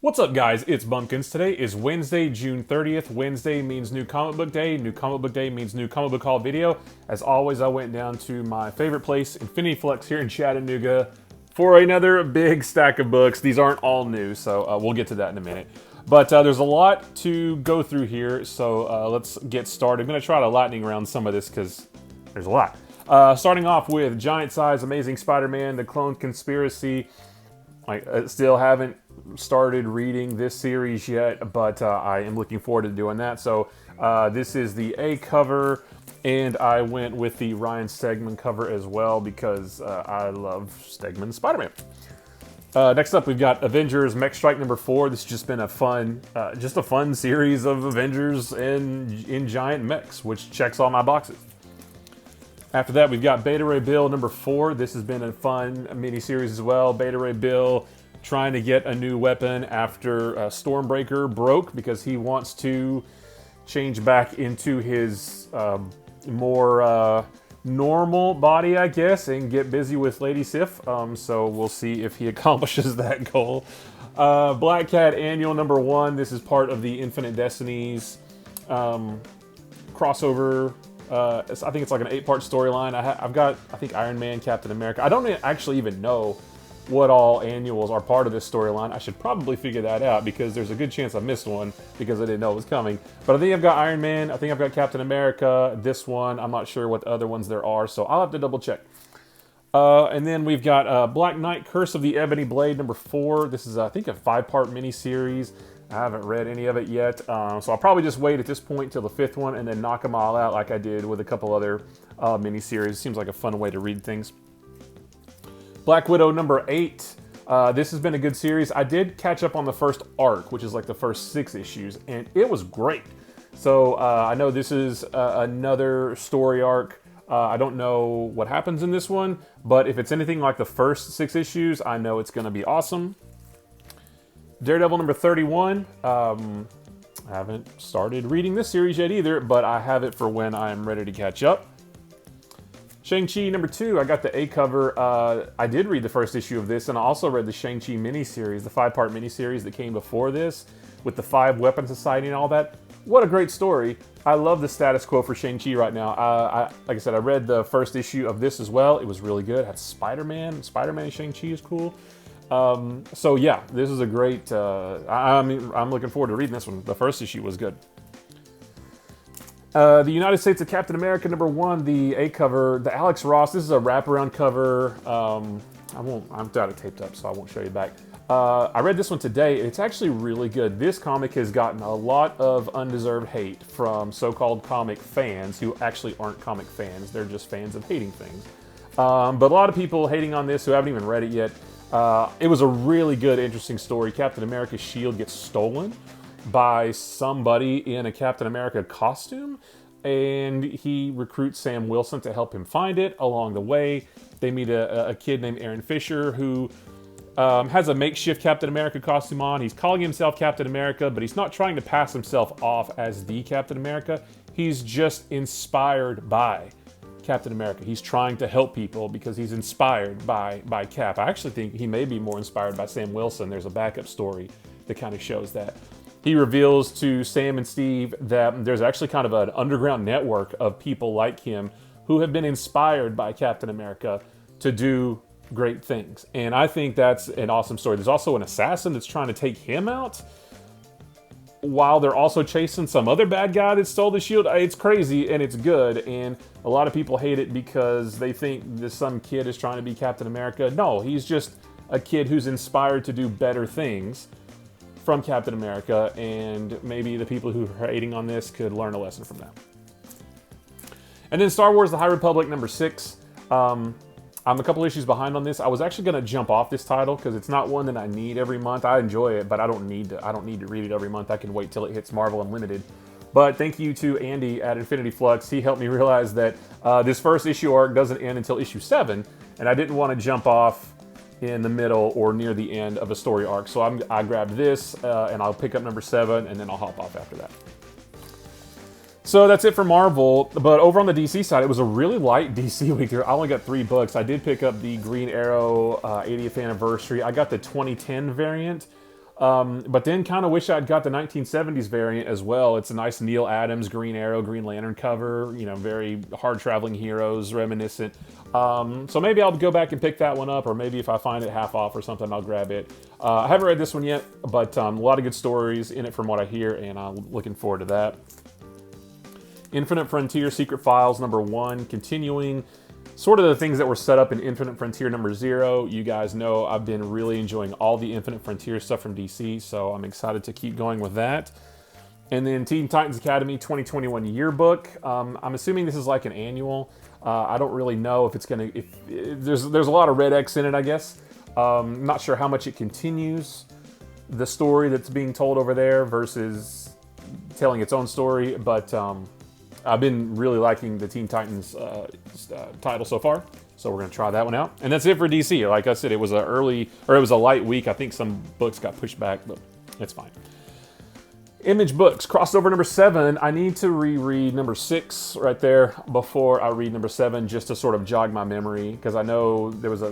What's up, guys? It's Bumpkins. Today is Wednesday, June 30th. Wednesday means New Comic Book Day. New Comic Book Day means New Comic Book Haul video. As always, I went down to my favorite place, Infinity Flux here in Chattanooga, for another big stack of books. These aren't all new, so we'll get to that in a minute. But there's a lot to go through here, so let's get started. I'm going to try to lightning round some of this because there's a lot. Starting off with Giant Size Amazing Spider-Man, The Clone Conspiracy. I still haven't started reading this series yet, but I am looking forward to doing that. So this is the A cover, and I went with the Ryan Stegman cover as well because I love Stegman Spider-Man. Next up, we've got Avengers Mech Strike number 4. This has just been a fun series of Avengers in giant mechs, which checks all my boxes. After that, we've got Beta Ray Bill number 4. This has been a fun mini-series as well. Beta Ray Bill trying to get a new weapon after Stormbreaker broke because he wants to change back into his more normal body, I guess, and get busy with Lady Sif. So we'll see if he accomplishes that goal. Black Cat Annual number 1. This is part of the Infinite Destinies crossover. I think it's like an 8-part storyline. I've got, I think, Iron Man, Captain America. I don't actually even know what all annuals are part of this storyline. I should probably figure that out because there's a good chance I missed one because I didn't know it was coming. But I think I've got Iron Man. I think I've got Captain America. This one, I'm not sure what other ones there are, so I'll have to double check. And then we've got Black Knight, Curse of the Ebony Blade number 4. This is, I think, a 5-part mini-series. I haven't read any of it yet, so I'll probably just wait at this point till the 5th one and then knock them all out like I did with a couple other mini-series. Seems like a fun way to read things. Black Widow number 8. This has been a good series. I did catch up on the first arc, which is like the first 6 issues, and it was great. So I know this is another story arc. I don't know what happens in this one, but if it's anything like the first 6 issues, I know it's going to be awesome. Daredevil number 31. I haven't started reading this series yet either, but I have it for when I'm ready to catch up. Shang-Chi number 2. I got the A cover. I did read the first issue of this, and I also read the Shang-Chi miniseries, the 5-part miniseries that came before this, with the 5 Weapon Society and all that. What a great story. I love the status quo for Shang-Chi right now. Like I said, I read the first issue of this as well. It was really good. It had Spider-Man. Spider-Man and Shang-Chi is cool. So yeah, this is a great, I'm looking forward to reading this one. The first issue was good. The United States of Captain America number 1, the A cover, the Alex Ross. This is a wraparound cover. I'm got it taped up, so I won't show you back. I read this one today. It's actually really good. This comic has gotten a lot of undeserved hate from so-called comic fans who actually aren't comic fans. They're just fans of hating things. But a lot of people hating on this who haven't even read it yet. It was a really good, interesting story. Captain America's shield gets stolen by somebody in a Captain America costume, and he recruits Sam Wilson to help him find it. Along the way, they meet a kid named Aaron Fisher who has a makeshift Captain America costume on. He's calling himself Captain America, but he's not trying to pass himself off as the Captain America. He's just inspired by Captain America. He's trying to help people because he's inspired by Cap. I actually think he may be more inspired by Sam Wilson. There's a backup story that kind of shows that. He reveals to Sam and Steve that there's actually kind of an underground network of people like him who have been inspired by Captain America to do great things. And I think that's an awesome story. There's also an assassin that's trying to take him out while they're also chasing some other bad guy that stole the shield. It's crazy and it's good, and a lot of people hate it because they think that some kid is trying to be Captain America. No, he's just a kid who's inspired to do better things from Captain America, and maybe the people who are hating on this could learn a lesson from that. And then Star Wars The High Republic number 6. I'm a couple issues behind on this. I was actually going to jump off this title because it's not one that I need every month. I enjoy it, but I don't need to read it every month. I can wait till it hits Marvel Unlimited. But thank you to Andy at Infinity Flux. He helped me realize that this first issue arc doesn't end until issue 7, and I didn't want to jump off in the middle or near the end of a story arc. So I grabbed this, and I'll pick up number 7, and then I'll hop off after that. So that's it for Marvel, but over on the DC side, it was a really light DC week here. I only got 3 books. I did pick up the Green Arrow 80th anniversary. I got the 2010 variant. But then kind of wish I'd got the 1970s variant as well. It's a nice Neil Adams, Green Arrow, Green Lantern cover, you know, very hard traveling heroes, reminiscent. So maybe I'll go back and pick that one up, or maybe if I find it half off or something, I'll grab it. I haven't read this one yet, but a lot of good stories in it from what I hear, and I'm looking forward to that. Infinite Frontier Secret Files #1, continuing sort of the things that were set up in Infinite Frontier #0. You guys know I've been really enjoying all the Infinite Frontier stuff from DC, so I'm excited to keep going with that. And then Teen Titans Academy 2021 yearbook. I'm assuming this is like an annual. I don't really know if it's gonna. If there's a lot of red X in it, I guess. Not sure how much it continues the story that's being told over there versus telling its own story, but. I've been really liking the Teen Titans title so far, so we're going to try that one out. And that's it for DC. Like I said, it was a light week. I think some books got pushed back, but it's fine. Image Books, crossover #7. I need to reread #6 right there before I read #7, just to sort of jog my memory, because I know there was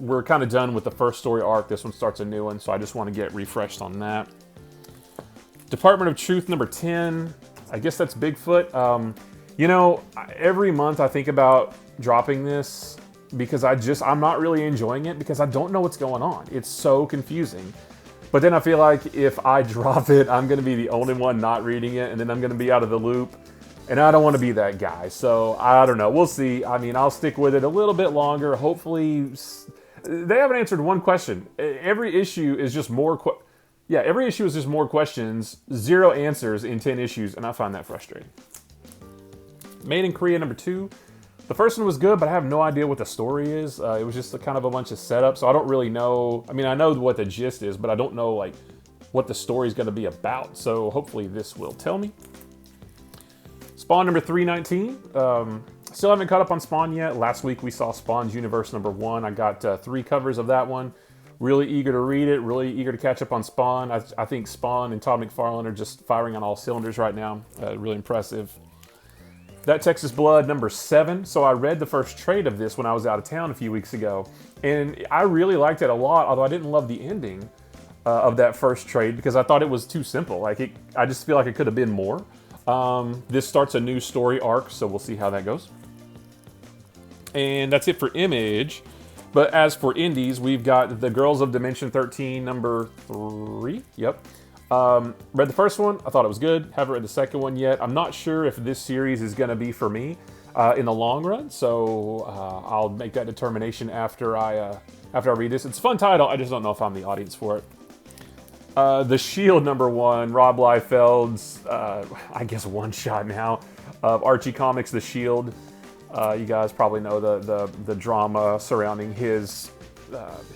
we're kind of done with the first story arc. This one starts a new one, so I just want to get refreshed on that. Department of Truth #10. I guess that's Bigfoot. You know, every month I think about dropping this because I'm not really enjoying it because I don't know what's going on. It's so confusing. But then I feel like if I drop it, I'm going to be the only one not reading it, and then I'm going to be out of the loop. And I don't want to be that guy. So I don't know. We'll see. I mean, I'll stick with it a little bit longer. Hopefully, they haven't answered one question. Every issue is just more every issue is just more questions, 0 answers in 10 issues, and I find that frustrating. Made in Korea #2. The first one was good, but I have no idea what the story is. It was just kind of a bunch of setup, so I don't really know. I mean, I know what the gist is, but I don't know like what the story is going to be about. So hopefully this will tell me. Spawn #319. Still haven't caught up on Spawn yet. Last week we saw Spawn's Universe #1. I got 3 covers of that one. Really eager to read it, really eager to catch up on Spawn. I think Spawn and Todd McFarlane are just firing on all cylinders right now. Really impressive. That Texas Blood #7. So I read the first trade of this when I was out of town a few weeks ago. And I really liked it a lot, although I didn't love the ending of that first trade because I thought it was too simple. I just feel like it could have been more. This starts a new story arc, so we'll see how that goes. And that's it for Image. But as for indies, we've got The Girls of Dimension 13, #3. Yep. Read the first one. I thought it was good. Haven't read the second one yet. I'm not sure if this series is going to be for me in the long run. So I'll make that determination after I read this. It's a fun title. I just don't know if I'm the audience for it. The Shield #1. Rob Liefeld's, I guess, one-shot now of Archie Comics' The Shield. You guys probably know the drama surrounding his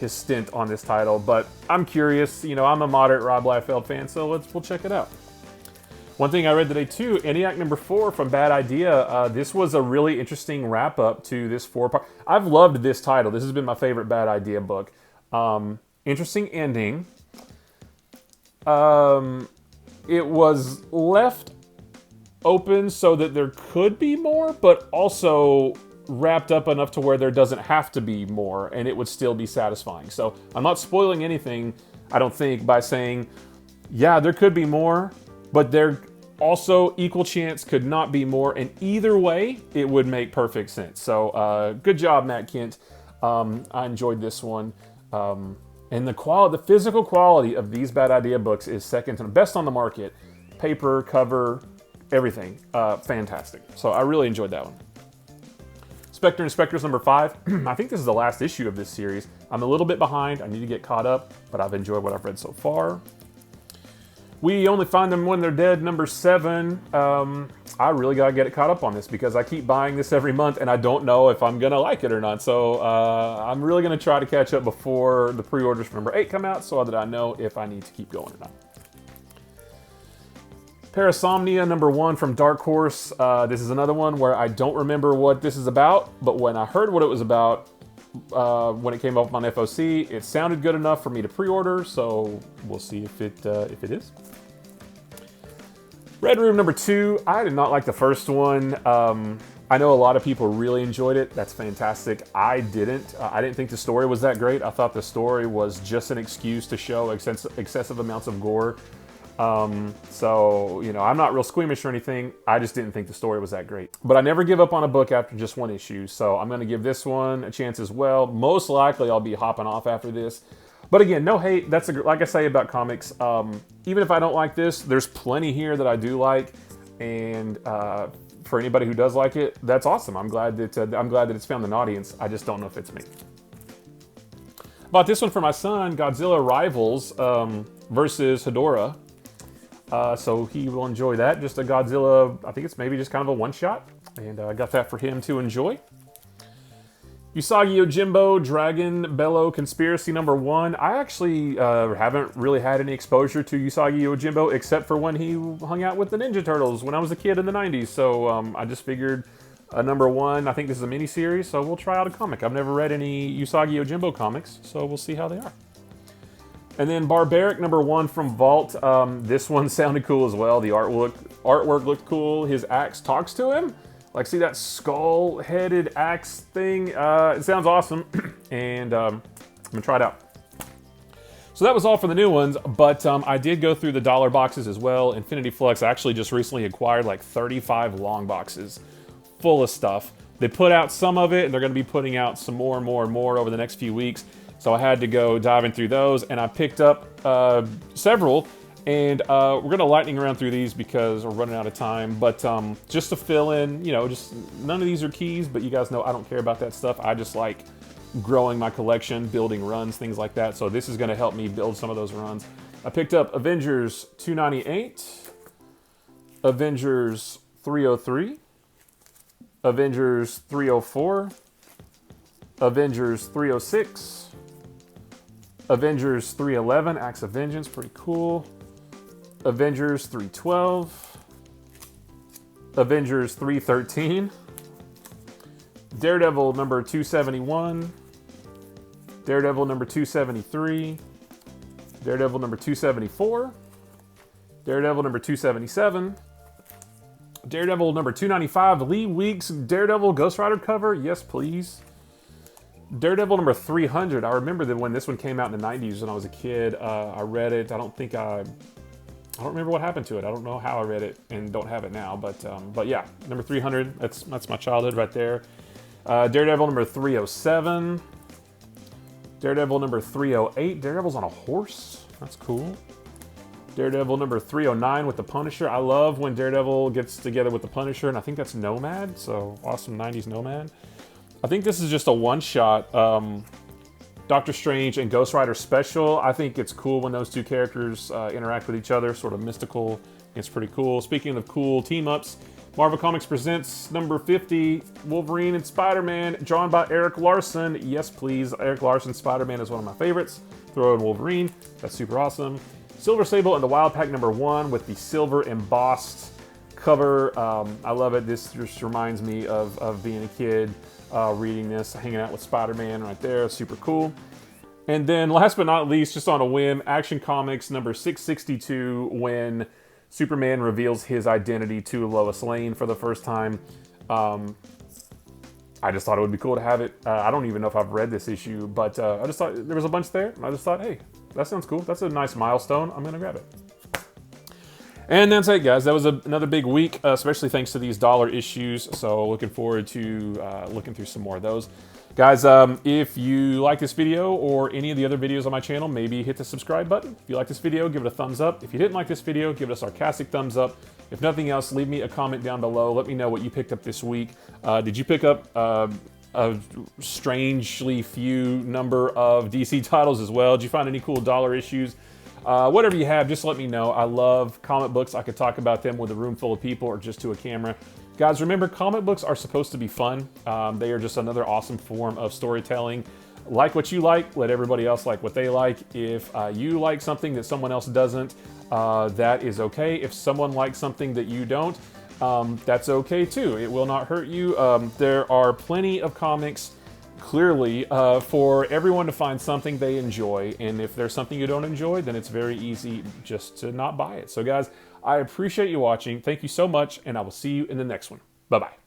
stint on this title, but I'm curious. You know, I'm a moderate Rob Liefeld fan, so we'll check it out. One thing I read today too, ENIAC #4 from Bad Idea. This was a really interesting wrap up to this 4-part. I've loved this title. This has been my favorite Bad Idea book. Interesting ending. It was left open so that there could be more, but also wrapped up enough to where there doesn't have to be more, and it would still be satisfying. So I'm not spoiling anything, I don't think, by saying, yeah, there could be more, but there also equal chance could not be more, and either way, it would make perfect sense. So good job, Matt Kent. I enjoyed this one. And the physical quality of these Bad Idea books is second to best on the market. Paper, cover, everything. Fantastic. So I really enjoyed that one. Spectre and Spectres #5. I think this is the last issue of this series. I'm a little bit behind. I need to get caught up, but I've enjoyed what I've read so far. We Only Find Them When They're Dead #7. I really got to get it caught up on this because I keep buying this every month and I don't know if I'm going to like it or not. So I'm really going to try to catch up before the pre-orders for #8 come out so that I know if I need to keep going or not. Parasomnia #1 from Dark Horse. This is another one where I don't remember what this is about, but when I heard what it was about when it came up on FOC, it sounded good enough for me to pre-order, so we'll see if it is. Red Room #2. I did not like the first one. I know a lot of people really enjoyed it. That's fantastic. I didn't. I didn't think the story was that great. I thought the story was just an excuse to show excessive amounts of gore. So, you know, I'm not real squeamish or anything. I just didn't think the story was that great. But I never give up on a book after just one issue. So I'm going to give this one a chance as well. Most likely I'll be hopping off after this. But again, no hate. That's like I say about comics. Even if I don't like this, there's plenty here that I do like. And for anybody who does like it, that's awesome. I'm glad that it's found an audience. I just don't know if it's me. Bought this one for my son, Godzilla Rivals versus Hedorah. So he will enjoy that. Just a Godzilla, I think it's maybe just kind of a one-shot. And I got that for him to enjoy. Usagi Yojimbo, Dragon Bellow Conspiracy #1. I actually haven't really had any exposure to Usagi Yojimbo except for when he hung out with the Ninja Turtles when I was a kid in the 90s. So I just figured #1, I think this is a mini-series, so we'll try out a comic. I've never read any Usagi Yojimbo comics, so we'll see how they are. And then Barbaric #1 from Vault. This one sounded cool as well. The artwork looked cool. His axe talks to him. Like, see that skull-headed axe thing? It sounds awesome, and I'm gonna try it out. So that was all for the new ones, but I did go through the dollar boxes as well. Infinity Flux actually just recently acquired like 35 long boxes full of stuff. They put out some of it, and they're gonna be putting out some more and more and more over the next few weeks. So I had to go diving through those, and I picked up several. And we're going to lightning around through these because we're running out of time. But just to fill in, you know, just none of these are keys, but you guys know I don't care about that stuff. I just like growing my collection, building runs, things like that. So this is going to help me build some of those runs. I picked up Avengers 298, Avengers 303, Avengers 304, Avengers 306, Avengers 311, Acts of Vengeance, pretty cool. Avengers 312, Avengers 313, Daredevil number 271, Daredevil number 273, Daredevil number 274, Daredevil number 277, Daredevil number 295, Lee Weeks Daredevil Ghost Rider cover, yes please. Daredevil number 300, I remember that when this one came out in the 90s when I was a kid, I read it. I don't remember what happened to it. I don't know how I read it and don't have it now, but yeah, number 300, that's my childhood right there. Daredevil number 307, Daredevil number 308, Daredevil's on a horse, that's cool. Daredevil number 309 with the Punisher. I love when Daredevil gets together with the Punisher, and I think that's Nomad, so awesome 90s Nomad. I think this is just a one-shot Doctor Strange and Ghost Rider special. I think it's cool when those two characters interact with each other, sort of mystical. It's pretty cool. Speaking of cool team-ups, Marvel Comics presents number 50, Wolverine and Spider-Man, drawn by Eric Larson. Yes, please. Eric Larson's Spider-Man is one of my favorites. Throw in Wolverine. That's super awesome. Silver Sable and the Wild Pack #1 with the silver embossed cover. I love it. This just reminds me of being a kid. Reading this, hanging out with Spider-Man right there, super cool. And then last but not least, just on a whim, Action Comics number 662, when Superman reveals his identity to Lois Lane for the first time. I just thought it would be cool to have it. I don't even know if I've read this issue, but I just thought there was a bunch there, and I just thought, hey, that sounds cool. That's a nice milestone. I'm gonna grab it. And that's it, guys. That was another big week, especially thanks to these dollar issues. So looking forward to looking through some more of those. Guys, if you like this video or any of the other videos on my channel, maybe hit the subscribe button. If you like this video, give it a thumbs up. If you didn't like this video, give it a sarcastic thumbs up. If nothing else, leave me a comment down below. Let me know what you picked up this week. Did you pick up a strangely few number of DC titles as well? Did you find any cool dollar issues? Whatever you have, just let me know. I love comic books. I could talk about them with a room full of people or just to a camera. Guys, remember, comic books are supposed to be fun. They are just another awesome form of storytelling. Like what you like, let everybody else like what they like. If you like something that someone else doesn't, that is okay. If someone likes something that you don't, that's okay too. It will not hurt you. There are plenty of comics, clearly, for everyone to find something they enjoy. And if there's something you don't enjoy, then it's very easy just to not buy it. So guys, I appreciate you watching. Thank you so much, and I will see you in the next one. Bye-bye.